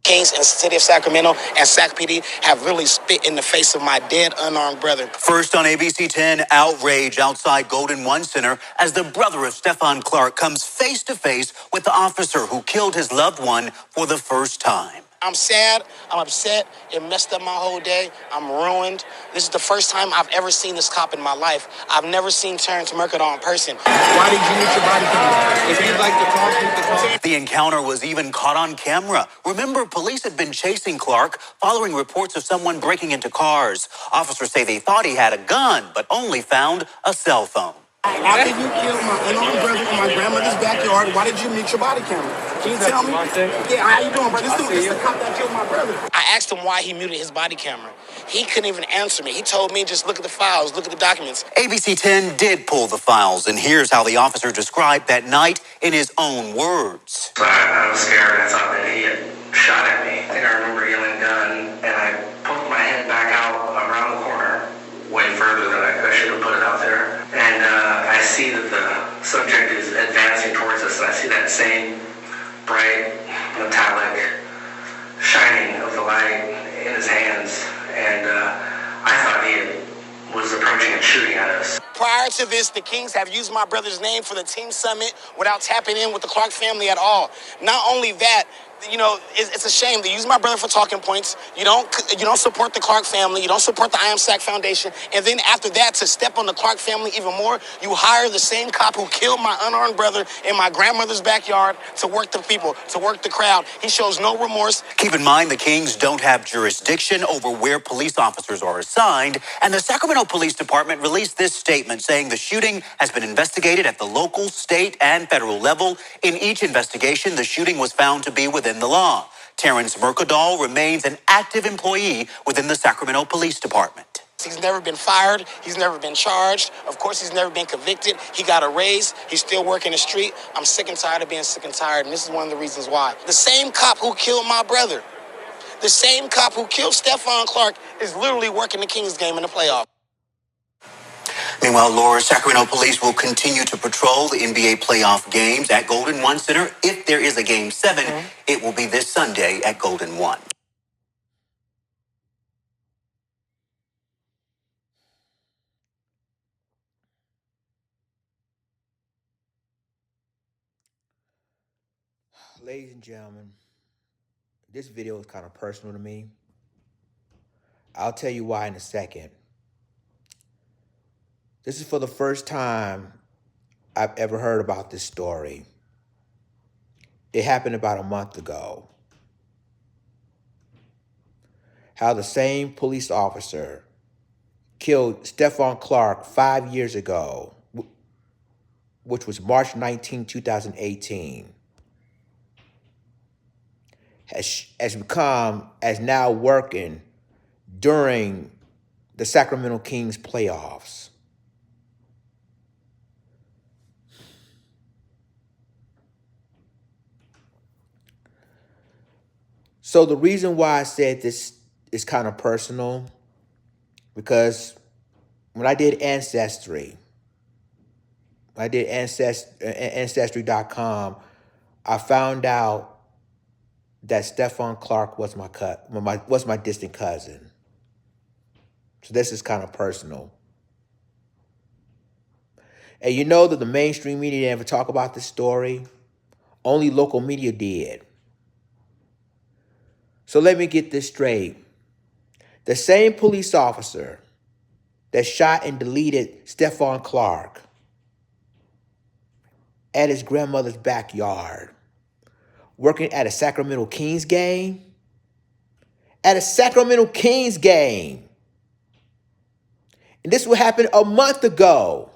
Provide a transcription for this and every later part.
Kings and the city of Sacramento and Sac PD have really spit in the face of my dead, unarmed brother. First on ABC 10, outrage outside Golden One Center as the brother of Stephon Clark comes face to face with the officer who killed his loved one for the first time. I'm sad. I'm upset. It messed up my whole day. I'm ruined. This is the first time I've ever seen this cop in my life. I've never seen Terrence Mercadal in person. Why did you meet your body camera? If you'd like to talk, you can talk. The encounter was even caught on camera. Remember, police had been chasing Clark following reports of someone breaking into cars. Officers say they thought he had a gun, but only found a cell phone. After you killed my unarmed brother in my grandmother's backyard, why did you mute your body camera? Can you tell me? Yeah, how you doing, bro? This is the cop that killed my brother. I asked him why he muted his body camera. He couldn't even answer me. He told me just look at the files, look at the documents. ABC 10 did pull the files, and here's how the officer described that night in his own words. I was scared. I thought that he had shot at me. I think I remember yelling gun, and I poked my head back out around the corner, way further than I should have put it out there. And I see that the subject is advancing towards us, and I see that same bright, metallic shining of the light in his hands. And I thought he was approaching and shooting at us. Prior to this, the Kings have used my brother's name for the team summit without tapping in with the Clark family at all. Not only that, you know, it's a shame. They use my brother for talking points. You don't support the Clark family. You don't support the I Am Sac Foundation. And then after that, to step on the Clark family even more, you hire the same cop who killed my unarmed brother in my grandmother's backyard to work the people, to work the crowd. He shows no remorse. Keep in mind, the Kings don't have jurisdiction over where police officers are assigned, and the Sacramento Police Department released this statement saying the shooting has been investigated at the local, state, and federal level. In each investigation, the shooting was found to be within the law. Terrence Mercadal remains an active employee within the Sacramento Police Department. He's never been fired. He's never been charged. Of course, he's never been convicted. He got a raise. He's still working the street. I'm sick and tired of being sick and tired, and this is one of the reasons why. The same cop who killed my brother, the same cop who killed Stephon Clark, is literally working the Kings game in the playoffs. Meanwhile, Laura, Sacramento police will continue to patrol the NBA playoff games at Golden One Center. If there is a Game 7, it will be this Sunday at Golden One. Ladies and gentlemen, this video is kind of personal to me. I'll tell you why in a second. This is for the first time I've ever heard about this story. It happened about a month ago. How the same police officer killed Stephon Clark 5 years ago, which was March 19, 2018, has now working during the Sacramento Kings playoffs. So the reason why I said this is kind of personal, because when I did Ancestry, Ancestry.com, I found out that Stephon Clark was my distant cousin. So this is kind of personal. And you know that the mainstream media didn't ever talk about this story. Only local media did. So let me get this straight. The same police officer that shot and deleted Stephon Clark at his grandmother's backyard, working at a Sacramento Kings game? At a Sacramento Kings game. And this would happen a month ago.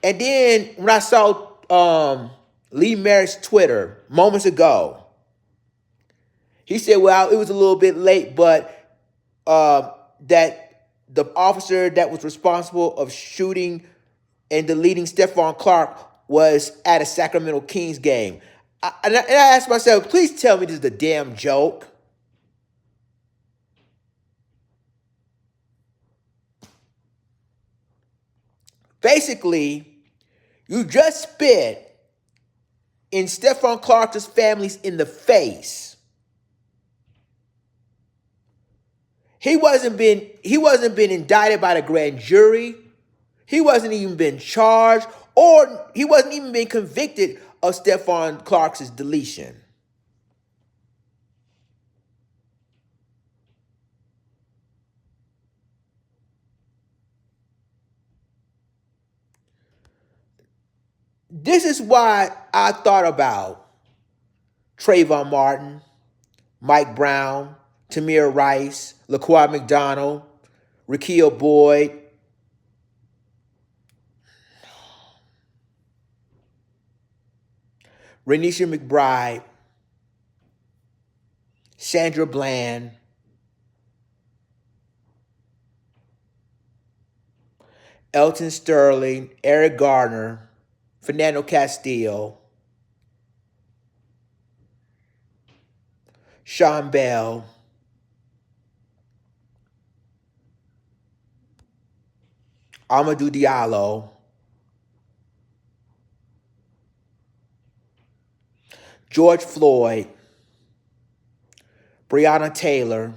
And then when I saw Lee Merritt's Twitter moments ago, he said, well, it was a little bit late, but that the officer that was responsible of shooting and deleting Stephon Clark was at a Sacramento Kings game. And I asked myself, please tell me this is a damn joke. Basically, you just spit in Stephon Clark's family's in the face. He wasn't been indicted by the grand jury. He wasn't even been charged, or he wasn't even been convicted of Stephon Clark's deletion. This is why I thought about Trayvon Martin, Mike Brown, Tamir Rice, Laquan McDonald, Raquel Boyd, Renisha McBride, Sandra Bland, Elton Sterling, Eric Garner, Fernando Castillo, Sean Bell, Amadou Diallo, George Floyd, Breonna Taylor,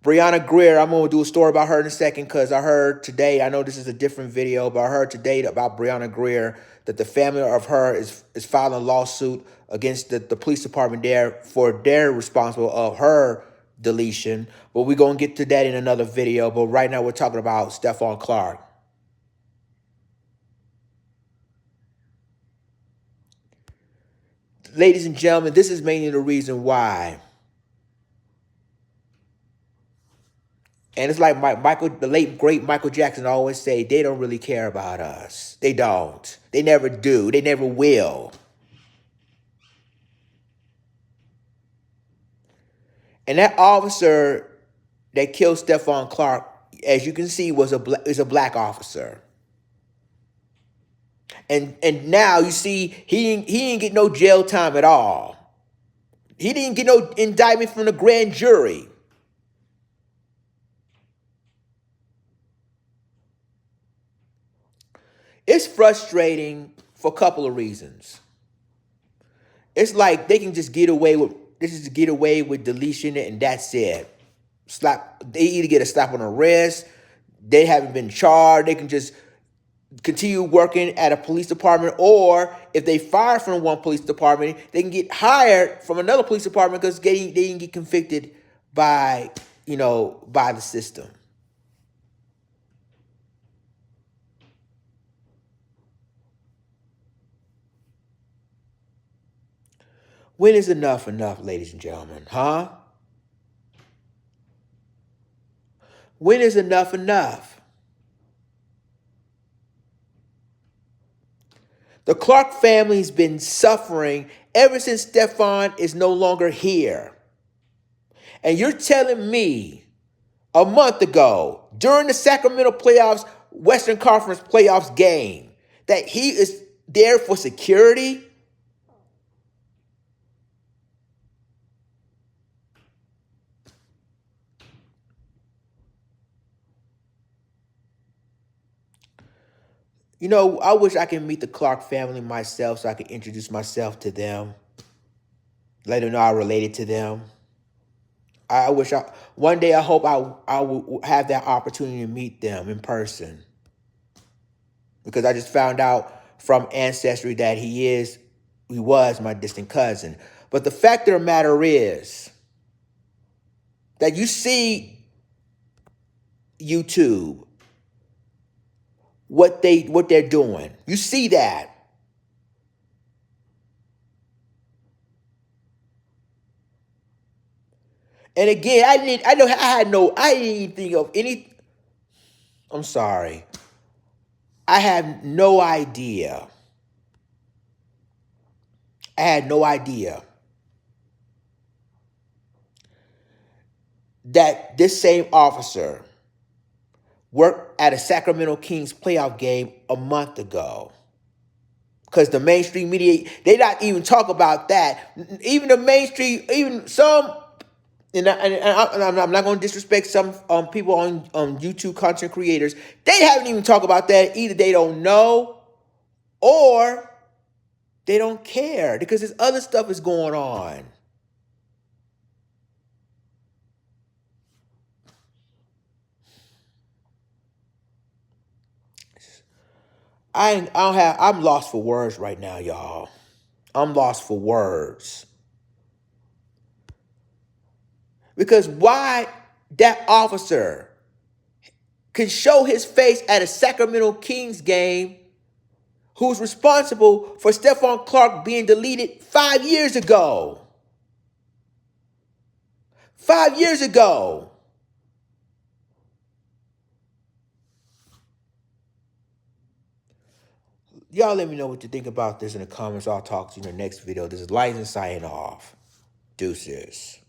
Brianna Greer. I'm going to do a story about her in a second because I heard today, I know this is a different video, but I heard today about Brianna Greer that the family of her is filing a lawsuit against the police department there for their responsible of her deletion. But we're going to get to that in another video. But right now we're talking about Stephon Clark. Ladies and gentlemen, this is mainly the reason why. And it's like the late, great Michael Jackson always say, they don't really care about us. They don't. They never do. They never will. And that officer that killed Stephon Clark, as you can see, is a black officer. And now you see he didn't get no jail time at all. He didn't get no indictment from the grand jury. It's frustrating for a couple of reasons. It's like they can just get away with deletion and that's it. They either get a slap on the wrist, they haven't been charged, they can just continue working at a police department, or if they fire from one police department, they can get hired from another police department because they didn't get convicted by the system. When is enough, ladies and gentlemen? Huh? When is enough? The Clark family's been suffering ever since Stephon is no longer here. And you're telling me a month ago, during the Sacramento playoffs, Western Conference playoffs game, that he is there for security? I wish I could meet the Clark family myself so I could introduce myself to them. Let them know I related to them. One day I hope I will have that opportunity to meet them in person. Because I just found out from Ancestry that he was my distant cousin. But the fact of the matter is that you see YouTube, what they're doing. You see that. And again, I didn't even think of any. I'm sorry. I have no idea. I had no idea that this same officer worked at a Sacramento Kings playoff game a month ago. Because the mainstream media, they not even talk about that. Even the mainstream, even some I'm not going to disrespect some people on YouTube, content creators. They haven't even talked about that. Either they don't know or they don't care because there's other stuff is going on. I'm lost for words right now, y'all. I'm lost for words. Because why that officer can show his face at a Sacramento Kings game who's responsible for Stephon Clark being deleted 5 years ago. 5 years ago. Y'all let me know what you think about this in the comments. I'll talk to you in the next video. This is Lights and signing off. Deuces.